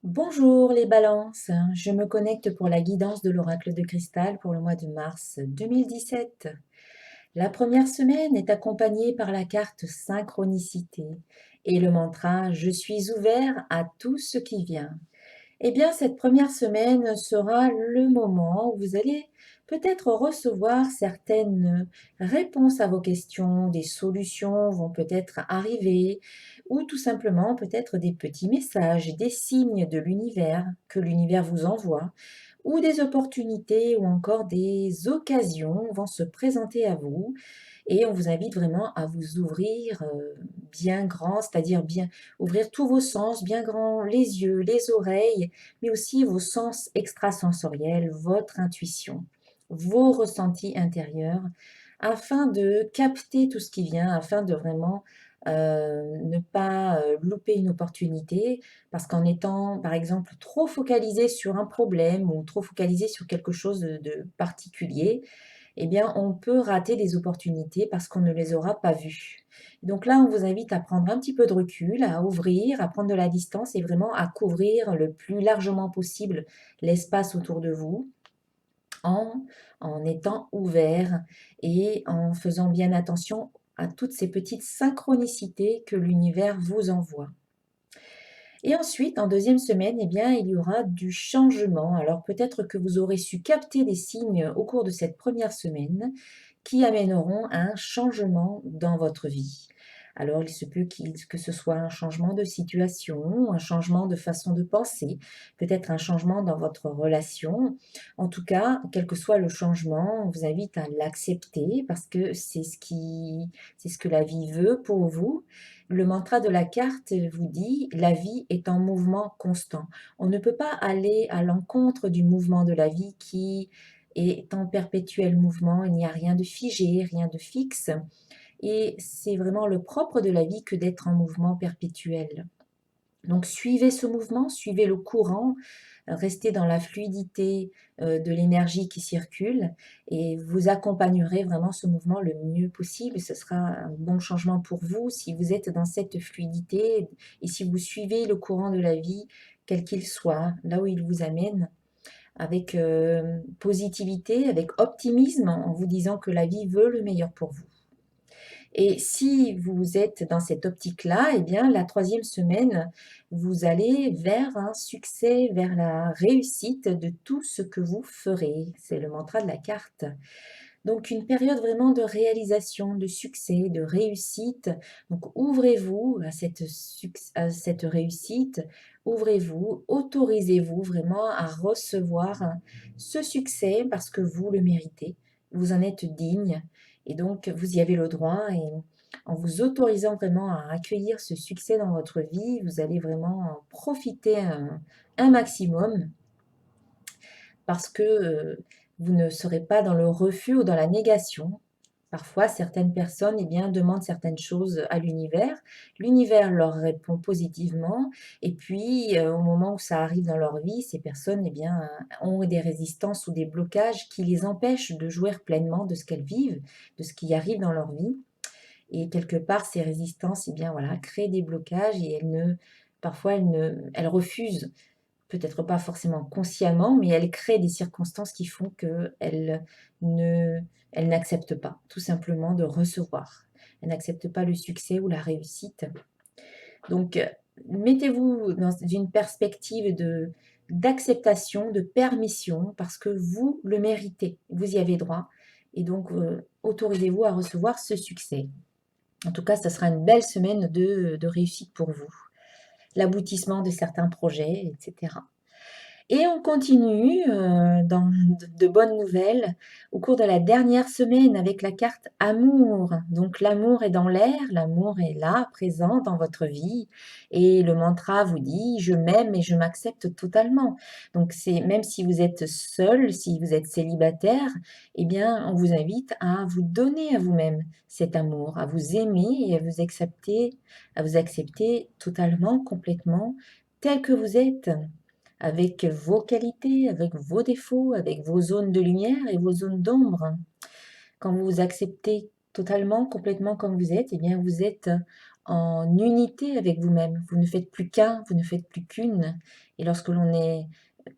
Bonjour les balances, je me connecte pour la guidance de l'oracle de cristal pour le mois de mars 2017. La première semaine est accompagnée par la carte synchronicité et le mantra Je suis ouvert à tout ce qui vient. Eh bien, cette première semaine sera le moment où vous allez peut-être recevoir certaines réponses à vos questions, des solutions vont peut-être arriver, ou tout simplement peut-être des petits messages, des signes de l'univers que l'univers vous envoie, ou des opportunités ou encore des occasions vont se présenter à vous et on vous invite vraiment à vous ouvrir bien grand, c'est-à-dire bien ouvrir tous vos sens bien grands, les yeux, les oreilles, mais aussi vos sens extrasensoriels, votre intuition, vos ressentis intérieurs, afin de capter tout ce qui vient, afin de vraiment ne pas louper une opportunité, parce qu'en étant, par exemple, trop focalisé sur un problème ou trop focalisé sur quelque chose de particulier, eh bien, on peut rater des opportunités parce qu'on ne les aura pas vues. Donc là, on vous invite à prendre un petit peu de recul, à ouvrir, à prendre de la distance et vraiment à couvrir le plus largement possible l'espace autour de vous en, en étant ouvert et en faisant bien attention à toutes ces petites synchronicités que l'univers vous envoie. Et ensuite, en deuxième semaine, eh bien, il y aura du changement. Alors peut-être que vous aurez su capter des signes au cours de cette première semaine qui amèneront un changement dans votre vie. Alors il se peut que ce soit un changement de situation, un changement de façon de penser, peut-être un changement dans votre relation. En tout cas, quel que soit le changement, on vous invite à l'accepter parce que c'est ce que la vie veut pour vous. Le mantra de la carte vous dit: «La vie est en mouvement constant». On ne peut pas aller à l'encontre du mouvement de la vie qui est en perpétuel mouvement. Il n'y a rien de figé, rien de fixe et c'est vraiment le propre de la vie que d'être en mouvement perpétuel. Donc suivez ce mouvement, suivez le courant, restez dans la fluidité, de l'énergie qui circule et vous accompagnerez vraiment ce mouvement le mieux possible. Ce sera un bon changement pour vous si vous êtes dans cette fluidité et si vous suivez le courant de la vie, quel qu'il soit, là où il vous amène, avec, positivité, avec optimisme, en vous disant que la vie veut le meilleur pour vous. Et si vous êtes dans cette optique-là, eh bien, la troisième semaine, vous allez vers un succès, vers la réussite de tout ce que vous ferez. C'est le mantra de la carte. Donc, une période vraiment de réalisation, de succès, de réussite. Donc, ouvrez-vous à cette réussite. Ouvrez-vous, autorisez-vous vraiment à recevoir ce succès parce que vous le méritez. Vous en êtes digne et donc vous y avez le droit et en vous autorisant vraiment à accueillir ce succès dans votre vie, vous allez vraiment en profiter un maximum parce que vous ne serez pas dans le refus ou dans la négation. Parfois, certaines personnes eh bien, demandent certaines choses à l'univers. L'univers leur répond positivement. Et puis, au moment où ça arrive dans leur vie, ces personnes eh bien, ont des résistances ou des blocages qui les empêchent de jouir pleinement de ce qu'elles vivent, de ce qui arrive dans leur vie. Et quelque part, ces résistances eh bien, voilà, créent des blocages et parfois elles refusent peut-être pas forcément consciemment, mais elle crée des circonstances qui font qu'elle ne elle n'accepte pas, tout simplement de recevoir. Elle n'accepte pas le succès ou la réussite. Donc, mettez-vous dans une perspective d'acceptation, de permission, parce que vous le méritez, vous y avez droit et donc, autorisez-vous à recevoir ce succès. En tout cas, ça sera une belle semaine de réussite pour vous. L'aboutissement de certains projets et cetera. Et on continue, dans de bonnes nouvelles au cours de la dernière semaine avec la carte amour. Donc l'amour est dans l'air, l'amour est là, présent dans votre vie et le mantra vous dit: «Je m'aime et je m'accepte totalement». Donc c'est même si vous êtes seul, si vous êtes célibataire, eh bien, on vous invite à vous donner à vous-même cet amour, à vous aimer et à vous accepter totalement, complètement, tel que vous êtes avec vos qualités, avec vos défauts, avec vos zones de lumière et vos zones d'ombre. Quand vous vous acceptez totalement, complètement comme vous êtes, eh bien vous êtes en unité avec vous-même. Vous ne faites plus qu'un, vous ne faites plus qu'une. Et lorsque l'on est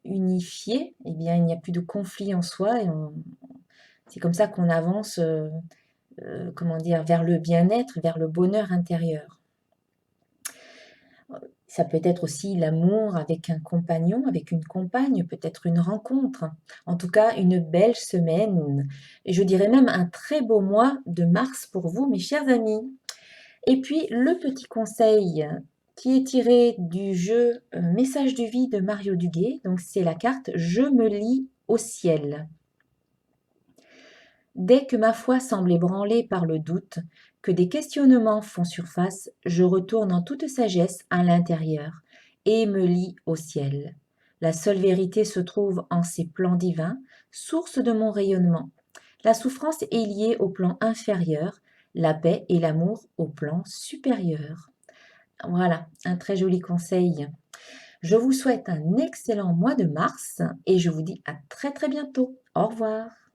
unifié, eh bien, il n'y a plus de conflit en soi et c'est comme ça qu'on avance, comment dire, vers le bien-être, vers le bonheur intérieur. Ça peut être aussi l'amour avec un compagnon, avec une compagne, peut-être une rencontre. En tout cas, une belle semaine et je dirais même un très beau mois de mars pour vous, mes chers amis. Et puis, le petit conseil qui est tiré du jeu Message de vie de Mario Duguay, donc c'est la carte Je me lie au ciel. Dès que ma foi semble ébranlée par le doute, que des questionnements font surface, je retourne en toute sagesse à l'intérieur et me lie au ciel. La seule vérité se trouve en ces plans divins, source de mon rayonnement. La souffrance est liée au plan inférieur, la paix et l'amour au plan supérieur. Voilà, un très joli conseil. Je vous souhaite un excellent mois de mars et je vous dis à très très bientôt. Au revoir.